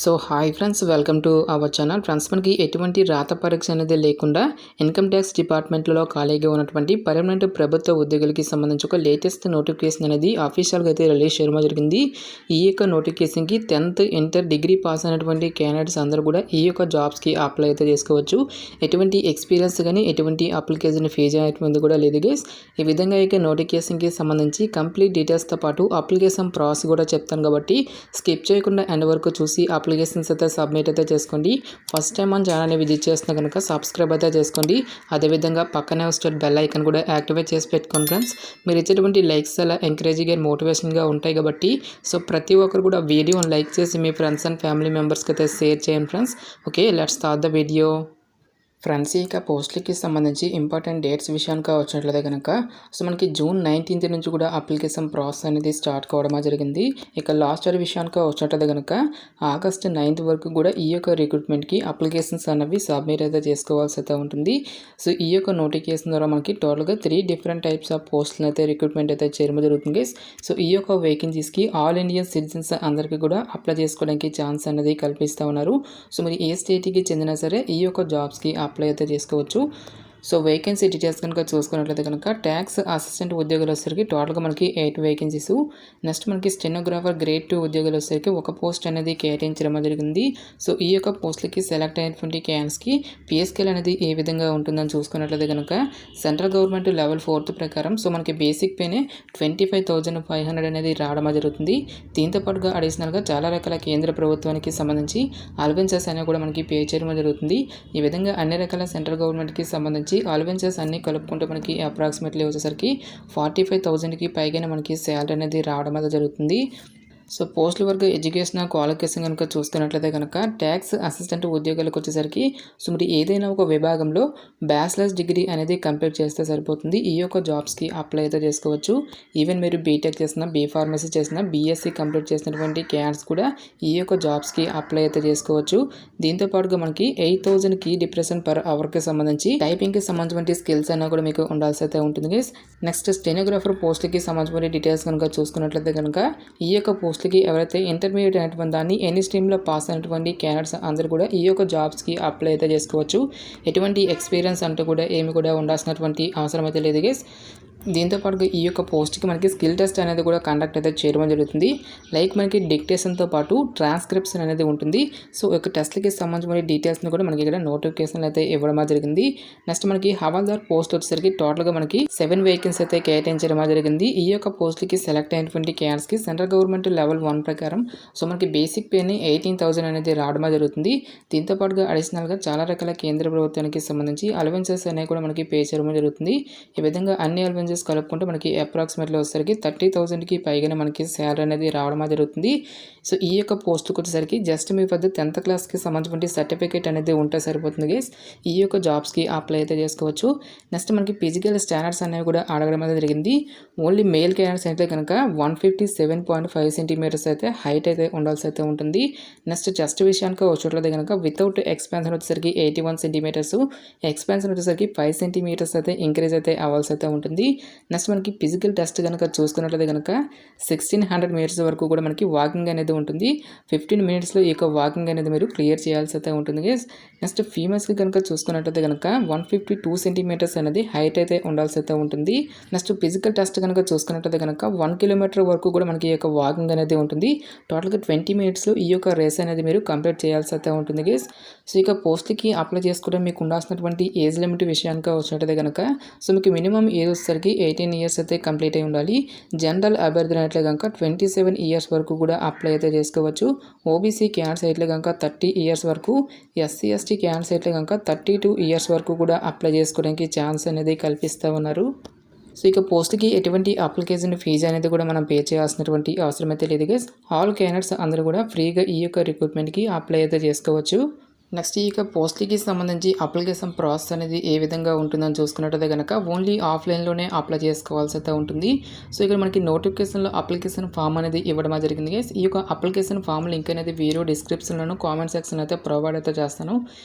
So hi friends, welcome to our channel. Friends, మనకి ఎటువంటి రాత పరీక్ష అనేది లేకుండా ఇన్కమ్ ట్యాక్స్ డిపార్ట్మెంట్లో ఖాళీగా ఉన్నటువంటి పర్మనెంట్ ప్రభుత్వ ఉద్యోగులకి సంబంధించి ఒక లేటెస్ట్ నోటిఫికేషన్ అనేది అఫీషియల్గా అయితే రిలీజ్ చేయడం జరిగింది. ఈ యొక్క నోటిఫికేషన్కి 10th ఇంటర్ డిగ్రీ పాస్ అయినటువంటి క్యాండిడేట్స్ అందరూ కూడా ఈ యొక్క జాబ్స్కి అప్లై అయితే చేసుకోవచ్చు. ఎటువంటి ఎక్స్పీరియన్స్ కానీ ఎటువంటి అప్లికేషన్ ఫీజు అనేటువంటి కూడా లేదు గైస్. ఈ విధంగా ఇక నోటిఫికేషన్కి సంబంధించి కంప్లీట్ డీటెయిల్స్తో పాటు అప్లికేషన్ ప్రాసెస్ కూడా చెప్తాను కాబట్టి స్కిప్ చేయకుండా ఎండ్ వరకు చూసి అప్లికేషన్స్ అయితే సబ్మిట్ అయితే చేసుకోండి. ఫస్ట్ టైం మన ఛానల్ని విజిట్ చేస్తున్నా కనుక సబ్స్క్రైబ్ అయితే చేసుకోండి. అదేవిధంగా పక్కనే వచ్చే బెల్ ఐకాన్ కూడా యాక్టివేట్ చేసి పెట్టుకోండి ఫ్రెండ్స్. మీరు ఇచ్చేటువంటి లైక్స్ అలా ఎంకరేజింగ్ అండ్ మోటివేషన్గా ఉంటాయి కాబట్టి సో ప్రతి ఒక్కరు కూడా వీడియోని లైక్ చేసి మీ ఫ్రెండ్స్ అండ్ ఫ్యామిలీ మెంబర్స్కి అయితే షేర్ చేయండి friends. Okay, let's start the video. Friends, ఇక పోస్టులకి సంబంధించి ఇంపార్టెంట్ డేట్స్ విషయానికి వచ్చినట్లయితే కనుక సో మనకి June 19th నుంచి కూడా అప్లికేషన్ ప్రాసెస్ అనేది స్టార్ట్ కావడం జరిగింది. ఇక లాస్ట్ ఇయర్ విషయానికి వచ్చినట్లయితే కనుక August 9th వరకు కూడా ఈ యొక్క రిక్రూట్మెంట్కి అప్లికేషన్స్ అనేవి సబ్మిట్ అయితే చేసుకోవాల్సి అయితే ఉంటుంది. సో ఈ యొక్క నోటిఫికేషన్ ద్వారా మనకి టోటల్గా 3 డిఫరెంట్ టైప్స్ ఆఫ్ పోస్టులను అయితే రిక్రూట్మెంట్ అయితే చేయడం జరుగుతుంది. సో ఈ యొక్క వేకెన్సీస్కి ఆల్ ఇండియన్ సిటిజన్స్ అందరికీ కూడా అప్లై చేసుకోవడానికి ఛాన్స్ అనేది కల్పిస్తూ ఉన్నారు. సో మరి ఏ స్టేట్కి చెందినా సరే ఈ యొక్క జాబ్స్కి అప్లై అయితే చేసుకోవచ్చు. సో వేకెన్సీ డీటెయిల్స్ కనుక చూసుకున్నట్లయితే కనుక ట్యాక్స్ అసిస్టెంట్ ఉద్యోగులు వచ్చేసరికి టోటల్గా మనకి 8 వేకెన్సీస్. నెక్స్ట్ మనకి స్టెనోగ్రాఫర్ గ్రేడ్ 2 ఉద్యోగులు వచ్చేసరికి ఒక పోస్ట్ అనేది కేటాయించడం జరిగింది. సో ఈ యొక్క పోస్టులకి సెలెక్ట్ అయినటువంటి క్యాండిడేట్స్కి పిఎస్కేల్ అనేది ఏ విధంగా ఉంటుందని చూసుకున్నట్లయితే కనుక సెంట్రల్ గవర్నమెంట్ లెవెల్ 4th ప్రకారం సో మనకి బేసిక్ పేనే 25,500 అనేది రావడం జరుగుతుంది. దీంతో పాటుగా అడిషనల్గా చాలా రకాల కేంద్ర ప్రభుత్వానికి సంబంధించి అలవెన్సెస్ అనేవి కూడా మనకి పే చేయడం జరుగుతుంది. ఈ విధంగా అన్ని రకాల సెంట్రల్ గవర్నమెంట్కి సంబంధించి అలవెన్సెస్ అన్ని కలుపుకుంటే మనకి అప్రాక్సిమేట్లీ వచ్చేసరికి 45,000కి పైగానే మనకి శాలరీ అనేది రావడం అనేది జరుగుతుంది. సో పోస్టుల వరకు ఎడ్యుకేషన్ క్వాలిఫికేషన్ కనుక చూస్తున్నట్లయితే కనుక ట్యాక్స్ అసిస్టెంట్ ఉద్యోగాలకు వచ్చేసరికి సో మరి ఏదైనా ఒక విభాగంలో బ్యాచిలర్స్ డిగ్రీ అనేది కంప్లీట్ చేస్తే సరిపోతుంది. ఈ యొక్క జాబ్స్కి అప్లై అయితే చేసుకోవచ్చు. ఈవెన్ మీరు బీటెక్ చేసిన, బీఫార్మసీ చేసిన, బీఎస్సీ కంప్లీట్ చేసినటువంటి క్యాండిడేట్స్ కూడా ఈ యొక్క జాబ్స్కి అప్లై అయితే చేసుకోవచ్చు. దీంతో పాటుగా మనకి 8,000కి డిప్రెషన్ పర్ అవర్కి సంబంధించి టైపింగ్కి సంబంధించిన స్కిల్స్ అయినా కూడా మీకు ఉండాల్సి అయితే ఉంటుంది. నెక్స్ట్ స్టెనోగ్రాఫర్ పోస్ట్కి సంబంధించిన డీటెయిల్స్ కనుక చూసుకున్నట్లయితే కనుక ఈ యొక్క పోస్ట్కి ఎవరైతే ఇంటర్మీడియట్ అయినటువంటి దాన్ని ఎనీ స్ట్రీమ్లో పాస్ అయినటువంటి క్యాండిడేట్స్ అందరూ కూడా ఈ యొక్క జాబ్స్కి అప్లై అయితే చేసుకోవచ్చు. ఎటువంటి ఎక్స్పీరియన్స్ అంటూ కూడా ఏమి కూడా ఉండాల్సినటువంటి అవసరం అయితే లేదు గైస్. దీంతో పాటుగా ఈ యొక్క పోస్ట్కి మనకి స్కిల్ టెస్ట్ అనేది కూడా కండక్ట్ అయితే చేయడం జరుగుతుంది. లైక్ మనకి డిక్టేషన్తో పాటు ట్రాన్స్క్రిప్షన్ అనేది ఉంటుంది. సో ఈ యొక్క టెస్ట్లకి సంబంధించిన డీటెయిల్స్ని కూడా మనకి ఇక్కడ నోటిఫికేషన్ అయితే ఇవ్వడం జరిగింది. నెక్స్ట్ మనకి హవాల్దార్ పోస్ట్ వచ్చేసరికి టోటల్గా మనకి 7 వేకెన్సీ అయితే కేటాయించడం జరిగింది. ఈ యొక్క పోస్టులకి సెలెక్ట్ అయినటువంటి క్యాండిడేట్స్కి సెంట్రల్ గవర్నమెంట్ లెవెల్ 1 ప్రకారం సో మనకి బేసిక్ పేని 18,000 అనేది రావడం జరుగుతుంది. దీంతో పాటుగా అడిషనల్గా చాలా రకాల కేంద్ర ప్రభుత్వానికి సంబంధించి అలవెన్సెస్ అనేవి కూడా మనకి పే చేయడం జరుగుతుంది. ఈ విధంగా అన్ని అలవెన్సెస్ కలుపుకుంటే మనకి అప్రాక్సిమేట్లీ వచ్చేసరికి 30,000కి పైగానే మనకి శాలరీ అనేది రావడం జరుగుతుంది. సో ఈ యొక్క పోస్టుకి వచ్చేసరికి జస్ట్ మీ వద్ద 10th క్లాస్కి సంబంధించిన సర్టిఫికేట్ అనేది ఉంటే సరిపోతుంది గైస్. ఈ యొక్క జాబ్స్కి అప్లై అయితే చేసుకోవచ్చు. నెక్స్ట్ మనకి ఫిజికల్ స్టాండర్డ్స్ అనేవి కూడా అడగడం అనేది జరిగింది. ఓన్లీ మేల్ క్యాండిడేట్స్ అయితే కనుక 157.5 సెంటీమీటర్స్ అయితే హైట్ అయితే ఉండాల్సి అయితే ఉంటుంది. నెక్స్ట్ చెస్ట్ విషయానికి వచ్చేట్లయితే కనుక వితౌట్ ఎక్స్పాన్షన్ వచ్చేసరికి 81 సెంటీమీటర్స్, ఎక్స్పాన్షన్ వచ్చేసరికి 5 సెంటీమీటర్స్ అయితే ఇంక్రీజ్ అయితే అవ్వాల్సి అయితే ఉంటుంది. నెక్స్ట్ మనకి ఫిజికల్ టెస్ట్ కనుక చూసుకున్నట్లయితే కనుక 1600 మీటర్స్ వరకు కూడా మనకి వాకింగ్ అనేది ఉంటుంది. 15 మినిట్స్లో ఈ యొక్క వాకింగ్ అనేది మీరు క్లియర్ చేయాల్సి అయితే ఉంటుంది గైస్. నెక్స్ట్ ఫీమేల్స్కి కనుక చూసుకున్నట్లయితే కనుక 152 సెంటీమీటర్స్ అనేది హైట్ అయితే ఉండాల్సి అయితే ఉంటుంది. నెక్స్ట్ ఫిజికల్ టెస్ట్ కనుక చూసుకున్నట్లయితే కనుక 1 కిలోమీటర్ వరకు కూడా మనకి ఈ యొక్క వాకింగ్ అనేది ఉంటుంది. టోటల్గా 20 మినిట్స్లో ఈ యొక్క రేస్ అనేది మీరు కంప్లీట్ చేయాల్సి అయితే ఉంటుంది గైస్. సో ఇక పోస్ట్కి అప్లై చేసుకోవడం మీకు ఉండాల్సినటువంటి ఏజ్ లిమిట్ విషయానికి వచ్చినట్లయితే కనుక సో మీకు మినిమం ఏజ్ వచ్చేసరికి 18 ఇయర్స్ అయితే కంప్లీట్ అయి ఉండాలి. జనరల్ అభ్యర్థులు అయితే కనుక 27 ఇయర్స్ వరకు కూడా అప్లై అయితే చేసుకోవచ్చు. ఓబీసీ క్యాండిడేట్స్ అయితే కనుక 30 ఇయర్స్ వరకు, ఎస్సీ ఎస్టీ క్యాండిడేట్స్ అయితే కనుక 32 ఇయర్స్ వరకు కూడా అప్లై చేసుకోవడానికి ఛాన్స్ అనేది కల్పిస్తూ ఉన్నారు. సో ఇక పోస్ట్కి ఎటువంటి అప్లికేషన్ ఫీజు అనేది కూడా మనం పే చేయాల్సినటువంటి అవసరం అయితే లేదు గైస్. ఆల్ క్యాండిడేట్స్ అందరూ కూడా ఫ్రీగా ఈ యొక్క రిక్రూట్మెంట్కి అప్లై అయితే చేసుకోవచ్చు. నెక్స్ట్ ఇక పోస్ట్‌కి సంబంధించి అప్లికేషన్ ప్రాసెస్ అనేది ఏ విధంగా ఉంటుందని చూసుకున్నట్టయితే గనక ఓన్లీ ఆఫ్‌లైన్‌లోనే అప్లై చేసుకోవాల్సి అయితే ఉంటుంది. సో ఇక్కడ మనకి నోటిఫికేషన్‌లో అప్లికేషన్ ఫామ్ అనేది ఇవ్వడం జరిగింది గైస్. ఈ యొక్క అప్లికేషన్ ఫామ్ లింక్ అనేది వీడియో డిస్క్రిప్షన్‌లోను కామెంట్ సెక్షన్‌లో అయితే ప్రొవైడ్ అయితే చేస్తాను.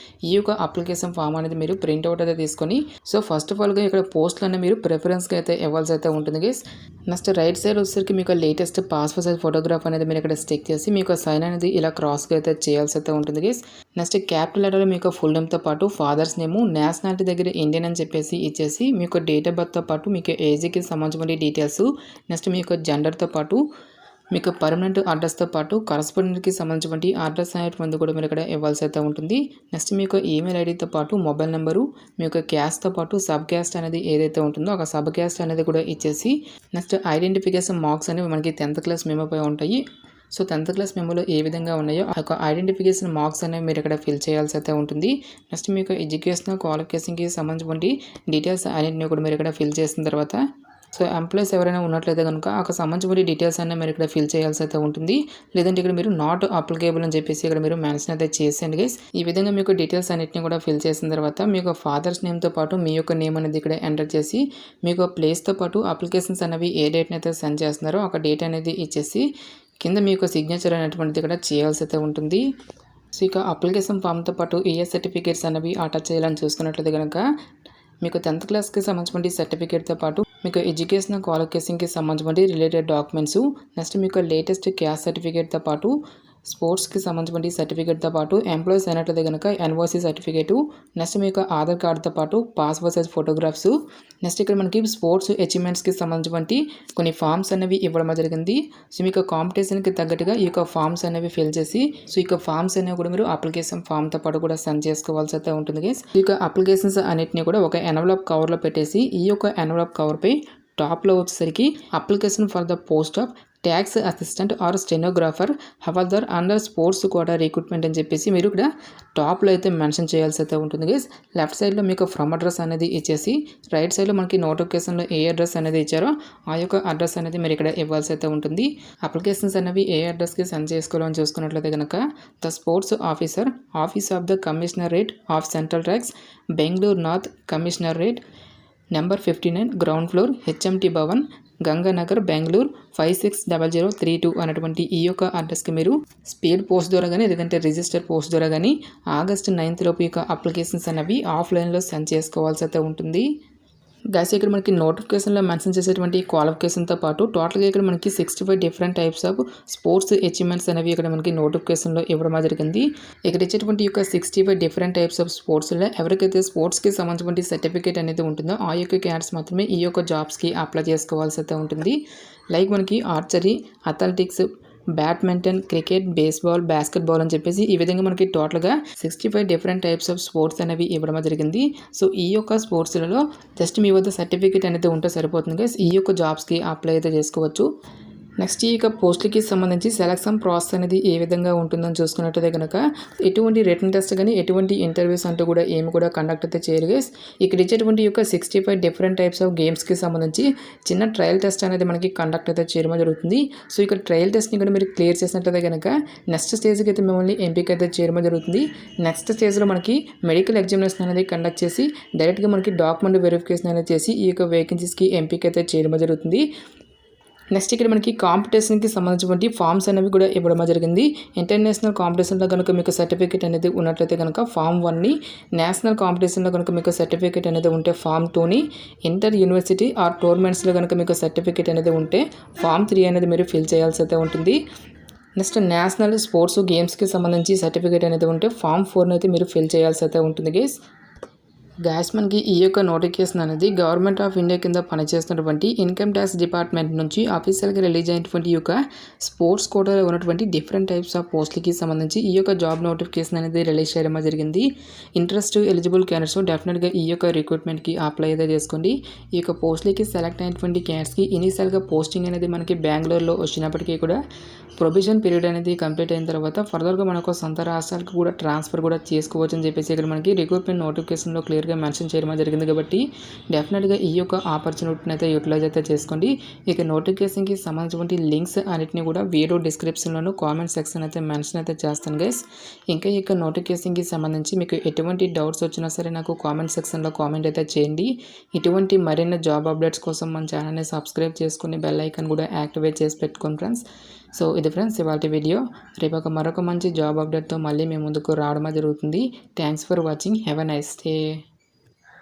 ఈ యొక్క అప్లికేషన్ ఫామ్ అనేది మీరు ప్రింట్ అవుట్ అయితే తీసుకొని సో ఫస్ట్ ఆఫ్ ఆల్‌గా ఇక్కడ పోస్ట్‌లన్నీ మీరు ప్రిఫరెన్స్‌గా అయితే ఇవ్వాల్సి అయితే ఉంటుంది గైస్. నెక్స్ట్ రైట్ సైడ్ వచ్చేసరికి మీకు లేటెస్ట్ పాస్‌పోర్ట్ సైజ్ ఫోటోగ్రాఫ్ అనేది మీరు ఇక్కడ స్టిక్ చేసి మీకు సైన్ అనేది ఇలా క్రాస్‌గా అయితే చేయాల్సి అయితే ఉంటుంది గైస్. నెక్స్ట్ క్యాపిటల్ లెటర్లో మీకు ఫుల్ నేమ్తో పాటు ఫాదర్స్ నేము, నేషనాలిటీ దగ్గర ఇండియన్ అని చెప్పేసి ఇచ్చేసి మీకు డేట్ ఆఫ్ బర్త్తో పాటు మీకు ఏజ్కి సంబంధించిన డీటెయిల్స్, నెక్స్ట్ మీ యొక్క జెండర్తో పాటు మీకు పర్మనెంట్ అడ్రస్తో పాటు కరస్పాండెంట్కి సంబంధించిన అడ్రస్ అనేటువంటి కూడా మీరు ఇక్కడ ఇవ్వాల్సి అయితే ఉంటుంది. నెక్స్ట్ మీకు ఈమెయిల్ ఐడితో పాటు మొబైల్ నెంబరు, మీ యొక్క క్యాస్ట్తో పాటు సబ్ క్యాస్ట్ అనేది ఏదైతే ఉంటుందో ఒక సబ్ క్యాస్ట్ అనేది కూడా ఇచ్చేసి నెక్స్ట్ ఐడెంటిఫికేషన్ మార్క్స్ అనేవి మనకి 10th క్లాస్ మెమోపై ఉంటాయి. సో 10th క్లాస్ మెమోలో ఏ విధంగా ఉన్నాయో ఆ యొక్క ఐడెంటిఫికేషన్ మార్క్స్ అనేవి మీరు ఇక్కడ ఫిల్ చేయాల్సి అయితే ఉంటుంది. నెక్స్ట్ మీకు ఎడ్యుకేషన్ క్వాలిఫికేషన్కి సంబంధించిన డీటెయిల్స్ అన్నింటినీ కూడా మీరు ఇక్కడ ఫిల్ చేసిన తర్వాత సో ఎంప్లాయీస్ ఎవరైనా ఉన్నట్లయితే కనుక అక్కడ సంబంధించిన డీటెయిల్స్ అన్నీ మీరు ఇక్కడ ఫిల్ చేయాల్సి అయితే ఉంటుంది. లేదంటే ఇక్కడ మీరు నాట్ అప్లికేబుల్ అని చెప్పేసి ఇక్కడ మీరు మెన్షన్ అయితే చేసేయండి గైస్. ఈ విధంగా మీకు డీటెయిల్స్ అన్నింటినీ కూడా ఫిల్ చేసిన తర్వాత మీకు ఫాదర్స్ నేమ్తో పాటు మీ యొక్క నేమ్ అనేది ఇక్కడ ఎంటర్ చేసి మీకు ప్లేస్తో పాటు అప్లికేషన్స్ అనేవి ఏ డేట్ని అయితే సెండ్ చేస్తున్నారో ఒక డేట్ అనేది ఇచ్చేసి కింద మీ యొక్క సిగ్నేచర్ అనేటువంటిది ఇక్కడ చేయాల్సి అయితే ఉంటుంది. సో ఇక అప్లికేషన్ ఫామ్తో పాటు ఈఎస్ సర్టిఫికేట్స్ అనేవి అటాచ్ చేయాలని చూసుకున్నట్లయితే కనుక మీకు 10th క్లాస్కి సంబంధించిన సర్టిఫికేట్తో పాటు మీకు ఎడ్యుకేషన్ క్వాలిఫికేషన్కి సంబంధించిన రిలేటెడ్ డాక్యుమెంట్స్, నెక్స్ట్ మీకు లేటెస్ట్ క్యాస్ట్ సర్టిఫికేట్తో పాటు స్పోర్ట్స్కి సంబంధించిన సర్టిఫికేట్తో పాటు ఎంప్లాయీస్ అయినట్లయితే కనుక ఎన్ఓసి సర్టిఫికేటు, నెక్స్ట్ మీకు ఆధార్ కార్డుతో పాటు పాస్పోర్ట్ సైజ్ ఫోటోగ్రాఫ్స్, నెక్స్ట్ ఇక్కడ మనకి స్పోర్ట్స్ అచీవ్మెంట్స్కి సంబంధించిన కొన్ని ఫామ్స్ అనేవి ఇవ్వడం జరిగింది. సో మీకు కాంపిటీషన్కి తగ్గట్టుగా ఈ యొక్క ఫామ్స్ అనేవి ఫిల్ చేసి సో ఈ యొక్క ఫామ్స్ అనేవి కూడా మీరు అప్లికేషన్ ఫామ్తో పాటు కూడా సెండ్ చేసుకోవాల్సి అయితే ఉంటుంది గైస్. ఈ యొక్క అప్లికేషన్స్ అన్నిటిని కూడా ఒక ఎన్వలప్ కవర్లో పెట్టేసి ఈ యొక్క ఎన్వలప్ కవర్పై టాప్లో వచ్చేసరికి application for the post of tax assistant or stenographer హవాల్దార్ అండర్ స్పోర్ట్స్ కోటా రిక్రూట్మెంట్ అని చెప్పేసి మీరు ఇక్కడ టాప్లో అయితే మెన్షన్ చేయాల్సి అయితే ఉంటుంది గైస్. లెఫ్ట్ సైడ్లో మీకు ఫ్రమ్ అడ్రస్ అనేది ఇచ్చేసి రైట్ సైడ్లో మనకి నోటిఫికేషన్లో ఏ అడ్రస్ అనేది ఇచ్చారో ఆ యొక్క అడ్రస్ అనేది మీరు ఇక్కడ ఇవ్వాల్సి అయితే ఉంటుంది. అప్లికేషన్స్ అనేవి ఏ అడ్రస్కి సెండ్ చేసుకోవాలని చూసుకున్నట్లయితే కనుక the sports officer, office of the commissionerate of central tax, Bengaluru north commissionerate, number 59 ground floor, HMT Bhavan, Ganganagar, Bengaluru 560032 అనేటువంటి ఈ యొక్క అడ్రస్కి మీరు స్పీడ్ పోస్ట్ ద్వారా కానీ లేదంటే రిజిస్టర్ పోస్ట్ ద్వారా కానీ ఆగస్టు 9th లోపు ఈ యొక్క అప్లికేషన్స్ అనేవి ఆఫ్లైన్లో సెండ్ చేసుకోవాల్సి అయితే ఉంటుంది. గైస్ ఇక్కడ మనకి నోటిఫికేషన్లో మెన్షన్ చేసేటువంటి క్వాలిఫికేషన్తో పాటు టోటల్గా ఇక్కడ మనకి 65 different types of sports achievements అనేవి ఇక్కడ మనకి నోటిఫికేషన్లో ఇవ్వడం జరిగింది. ఇక్కడ ఇచ్చేటువంటి యొక్క 65 డిఫరెంట్ టైప్స్ ఆఫ్ స్పోర్ట్స్లో ఎవరికైతే స్పోర్ట్స్కి సంబంధించిన సర్టిఫికేట్ అనేది ఉంటుందో ఆ యొక్క క్యాండిడేట్స్ మాత్రమే ఈ యొక్క జాబ్స్కి అప్లై చేసుకోవాల్సి అయితే ఉంటుంది. లైక్ మనకి archery, athletics, badminton, cricket, baseball, basketball అని చెప్పేసి ఈ విధంగా మనకి టోటల్గా 65 డిఫరెంట్ టైప్స్ ఆఫ్ స్పోర్ట్స్ అనేవి ఇవ్వడం జరిగింది. సో ఈ యొక్క స్పోర్ట్స్లలో జస్ట్ మీ వద్ద సర్టిఫికేట్ అనేది ఉంటే సరిపోతుంది గైస్. ఈ యొక్క జాబ్స్కి అప్లై అయితే చేసుకోవచ్చు. నెక్స్ట్ ఈ యొక్క పోస్టులకి సంబంధించి సెలక్షన్ ప్రాసెస్ అనేది ఏ విధంగా ఉంటుందని చూసుకున్నట్టయితే కనుక ఎటువంటి రిటర్న్ టెస్ట్ కానీ ఎటువంటి ఇంటర్వ్యూస్ అంటూ కూడా ఏమి కూడా కండక్ట్ అయితే చేయరు గైస్. ఇక్కడ ఇచ్చేటువంటి యొక్క 65 డిఫరెంట్ టైప్స్ ఆఫ్ గేమ్స్కి సంబంధించి చిన్న ట్రయల్ టెస్ట్ అనేది మనకి కండక్ట్ అయితే చేయడం జరుగుతుంది. సో ఇక్కడ ట్రయల్ టెస్ట్ని కూడా మీరు క్లియర్ చేసినట్లయితే కనుక నెక్స్ట్ స్టేజ్కి అయితే మిమ్మల్ని ఎంపిక అయితే చేయడం జరుగుతుంది. నెక్స్ట్ స్టేజ్లో మనకి మెడికల్ ఎగ్జామినేషన్ అనేది కండక్ట్ చేసి డైరెక్ట్గా మనకి డాక్యుమెంట్ వెరిఫికేషన్ అనేది చేసి ఈ యొక్క వేకెన్సీస్కి ఎంపిక అయితే చేయడం జరుగుతుంది. నెక్స్ట్ ఇక్కడ మనకి కాంపిటీషన్కి సంబంధించిన ఫామ్స్ అనేవి కూడా ఇవ్వడం జరిగింది. ఇంటర్నేషనల్ కాంపిటీషన్లో కనుక మీకు సర్టిఫికేట్ అనేది ఉన్నట్లయితే కనుక ఫామ్ 1ని, నేషనల్ కాంపిటీషన్లో కనుక మీకు సర్టిఫికేట్ అనేది ఉంటే ఫామ్ 2ని, ఇంటర్ యూనివర్సిటీ ఆర్ టోర్నమెంట్స్లో కనుక మీకు సర్టిఫికేట్ అనేది ఉంటే ఫామ్ 3 అనేది మీరు ఫిల్ చేయాల్సి అయితే ఉంటుంది. నెక్స్ట్ నేషనల్ స్పోర్ట్స్ గేమ్స్కి సంబంధించి సర్టిఫికేట్ అనేది ఉంటే ఫామ్ 4ని అయితే మీరు ఫిల్ చేయాల్సి అయితే ఉంటుంది గైస్. మనకి ఈ యొక్క నోటిఫికేషన్ అనేది గవర్నమెంట్ ఆఫ్ ఇండియా కింద పనిచేస్తున్నటువంటి ఇన్కమ్ ట్యాక్స్ డిపార్ట్మెంట్ నుంచి అఫీషియల్గా రిలీజ్ అయినటువంటి ఈ యొక్క స్పోర్ట్స్ కోటాలో ఉన్నటువంటి డిఫరెంట్ టైప్స్ ఆఫ్ పోస్టులకి సంబంధించి ఈ యొక్క జాబ్ నోటిఫికేషన్ అనేది రిలీజ్ చేయడం జరిగింది. ఇంట్రెస్ట్ ఎలిజిబుల్ క్యాండిడేట్స్ డెఫినెట్గా ఈ యొక్క రిక్రూట్మెంట్కి అప్లై అయితే చేసుకోండి. ఈ యొక్క పోస్టులకి సెలెక్ట్ అయినటువంటి క్యాండిడేట్స్కి ఇనీషియల్గా పోస్టింగ్ అనేది మనకి బెంగళూరులో వచ్చినప్పటికీ కూడా ప్రొవిజన్ పీరియడ్ అనేది కంప్లీట్ అయిన తర్వాత ఫర్దర్గా మనకు సొంత రాష్ట్రాలకు కూడా ట్రాన్స్ఫర్ కూడా చేసుకోవచ్చు అని చెప్పేసి ఇక్కడ మనకి రిక్రూట్మెంట్ నోటిఫికేషన్లో క్లియర్ క్లియర్గా మెన్షన్ చేయడం జరిగింది కాబట్టి డెఫినెట్గా ఈ యొక్క ఆపర్చునిటీని అయితే యూటిలైజ్ అయితే చేసుకోండి. ఇక నోటిఫికేషన్కి సంబంధించిన లింక్స్ అన్నిటిని కూడా వీడియో డిస్క్రిప్షన్లోను కామెంట్ సెక్షన్ అయితే మెన్షన్ అయితే చేస్తాను గైస్. ఇంకా ఇక నోటిఫికేషన్కి సంబంధించి మీకు ఎటువంటి డౌట్స్ వచ్చినా సరే నాకు కామెంట్ సెక్షన్లో కామెంట్ అయితే చేయండి. ఇటువంటి మరిన్ని జాబ్ అప్డేట్స్ కోసం మన ఛానల్ని సబ్స్క్రైబ్ చేసుకుని బెల్ ఐకాన్ కూడా యాక్టివేట్ చేసి పెట్టుకోండి ఫ్రెండ్స్. సో ఇది ఫ్రెండ్స్ ఇవాళ వీడియో. రేపు మరొక మంచి జాబ్ అప్డేట్తో మళ్ళీ మేము ముందుకు రావడం జరుగుతుంది. Thanks for watching. Have a nice day.